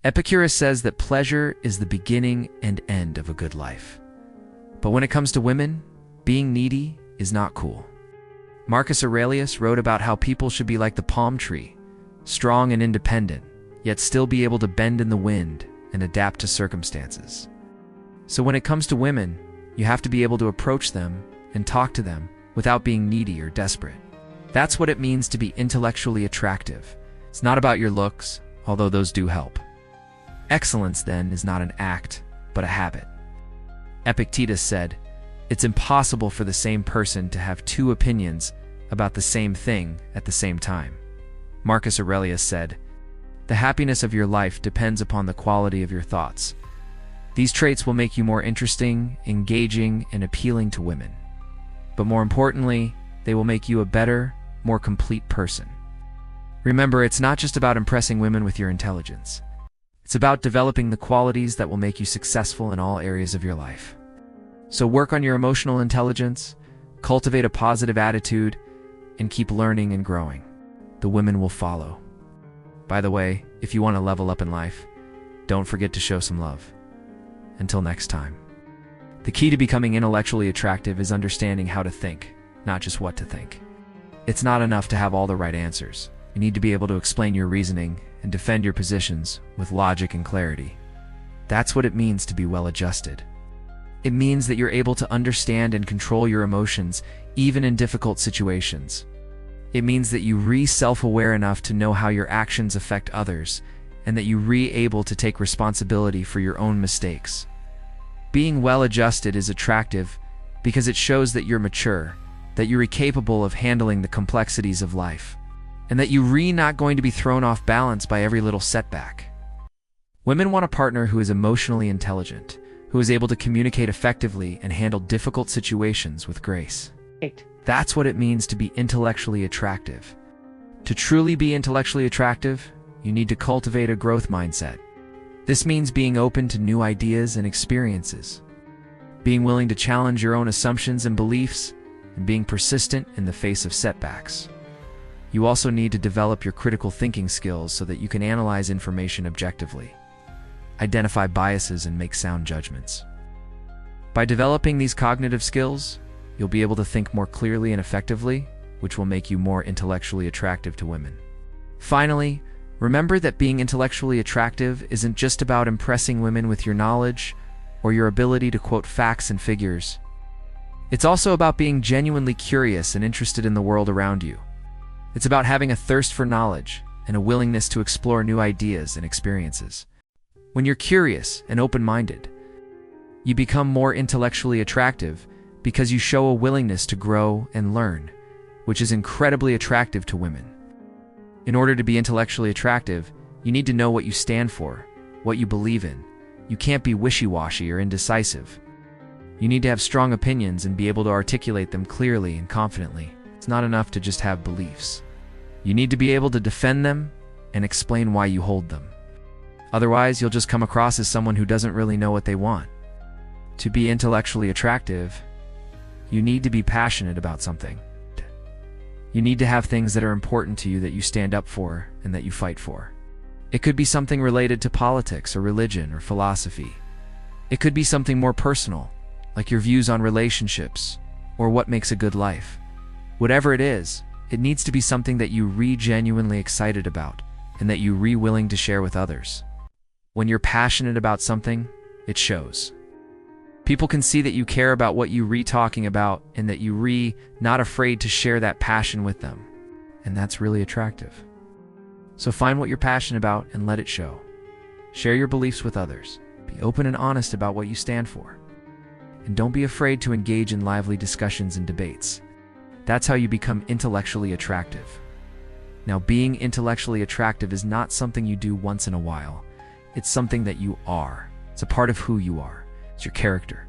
Epicurus says that pleasure is the beginning and end of a good life. But when it comes to women, being needy is not cool. Marcus Aurelius wrote about how people should be like the palm tree, strong and independent, yet still be able to bend in the wind and adapt to circumstances. So when it comes to women, you have to be able to approach them and talk to them without being needy or desperate. That's what it means to be intellectually attractive. It's not about your looks, although those do help. Excellence, then, is not an act, but a habit. Epictetus said, "It's impossible for the same person to have two opinions about the same thing at the same time." Marcus Aurelius said, "The happiness of your life depends upon the quality of your thoughts. These traits will make you more interesting, engaging, and appealing to women. But more importantly, they will make you a better, more complete person." Remember, it's not just about impressing women with your intelligence. It's about developing the qualities that will make you successful in all areas of your life. So work on your emotional intelligence, cultivate a positive attitude, and keep learning and growing. The women will follow. By the way, if you want to level up in life, don't forget to show some love. Until next time. The key to becoming intellectually attractive is understanding how to think, not just what to think. It's not enough to have all the right answers. You need to be able to explain your reasoning and defend your positions with logic and clarity. That's what it means to be well-adjusted. It means that you're able to understand and control your emotions, even in difficult situations. It means that you self-aware enough to know how your actions affect others, and that you able to take responsibility for your own mistakes. Being well-adjusted is attractive because it shows that you're mature, that you're capable of handling the complexities of life, and that you're not going to be thrown off balance by every little setback. Women want a partner who is emotionally intelligent, who is able to communicate effectively and handle difficult situations with grace. That's what it means to be intellectually attractive. To truly be intellectually attractive, you need to cultivate a growth mindset. This means being open to new ideas and experiences, being willing to challenge your own assumptions and beliefs, and being persistent in the face of setbacks. You also need to develop your critical thinking skills so that you can analyze information objectively, identify biases, and make sound judgments. By developing these cognitive skills, you'll be able to think more clearly and effectively, which will make you more intellectually attractive to women. Finally, remember that being intellectually attractive isn't just about impressing women with your knowledge or your ability to quote facts and figures. It's also about being genuinely curious and interested in the world around you. It's about having a thirst for knowledge and a willingness to explore new ideas and experiences. When you're curious and open-minded, you become more intellectually attractive because you show a willingness to grow and learn, which is incredibly attractive to women. In order to be intellectually attractive, you need to know what you stand for, what you believe in. You can't be wishy-washy or indecisive. You need to have strong opinions and be able to articulate them clearly and confidently. It's not enough to just have beliefs. You need to be able to defend them and explain why you hold them. Otherwise, you'll just come across as someone who doesn't really know what they want. To be intellectually attractive, you need to be passionate about something. You need to have things that are important to you that you stand up for and that you fight for. It could be something related to politics or religion or philosophy. It could be something more personal, like your views on relationships or what makes a good life. Whatever it is, it needs to be something that you genuinely excited about and that you willing to share with others. When you're passionate about something, it shows. People can see that you care about what you talking about and that you not afraid to share that passion with them. And that's really attractive. So find what you're passionate about and let it show. Share your beliefs with others. Be open and honest about what you stand for. And don't be afraid to engage in lively discussions and debates. That's how you become intellectually attractive. Now, being intellectually attractive is not something you do once in a while. It's something that you are. It's a part of who you are. It's your character.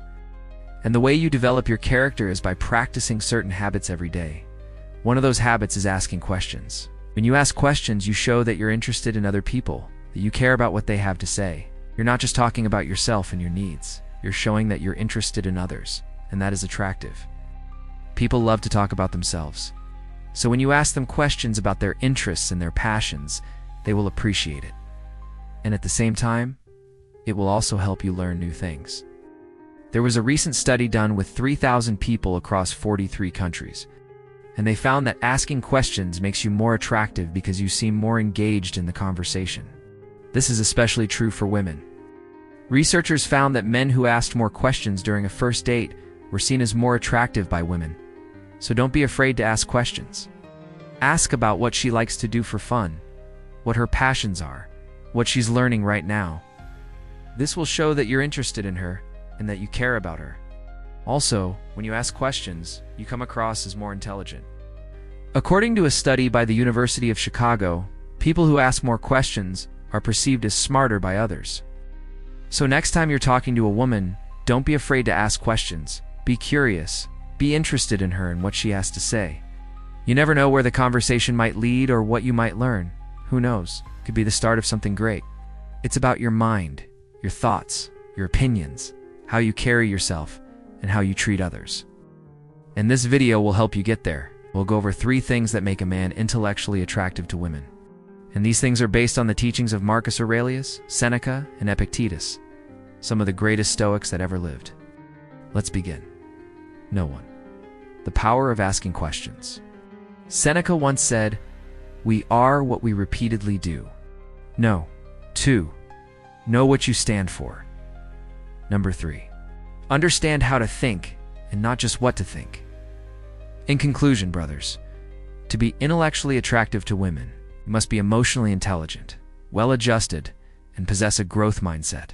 And the way you develop your character is by practicing certain habits every day. One of those habits is asking questions. When you ask questions, you show that you're interested in other people, that you care about what they have to say. You're not just talking about yourself and your needs. You're showing that you're interested in others, and that is attractive. People love to talk about themselves. So when you ask them questions about their interests and their passions, they will appreciate it. and at the same time, it will also help you learn new things. There was a recent study done with 3,000 people across 43 countries, and they found that asking questions makes you more attractive because you seem more engaged in the conversation. This is especially true for women. Researchers found that men who asked more questions during a first date were seen as more attractive by women. So don't be afraid to ask questions. Ask about what she likes to do for fun, what her passions are, what she's learning right now. This will show that you're interested in her and that you care about her. Also, when you ask questions, you come across as more intelligent. According to a study by the University of Chicago, people who ask more questions are perceived as smarter by others. So next time you're talking to a woman, don't be afraid to ask questions. Be curious. Be interested in her and what she has to say. You never know where the conversation might lead or what you might learn. Who knows? It could be the start of something great. It's about your mind, your thoughts, your opinions, how you carry yourself, and how you treat others. And this video will help you get there. We'll go over 3 things that make a man intellectually attractive to women. And these things are based on the teachings of Marcus Aurelius, Seneca, and Epictetus, some of the greatest Stoics that ever lived. Let's begin. No one. The power of asking questions. Seneca once said, "We are what we repeatedly do." No. 2. Know what you stand for. Number 3. Understand how to think and not just what to think. In conclusion, brothers, to be intellectually attractive to women, you must be emotionally intelligent, well-adjusted, and possess a growth mindset.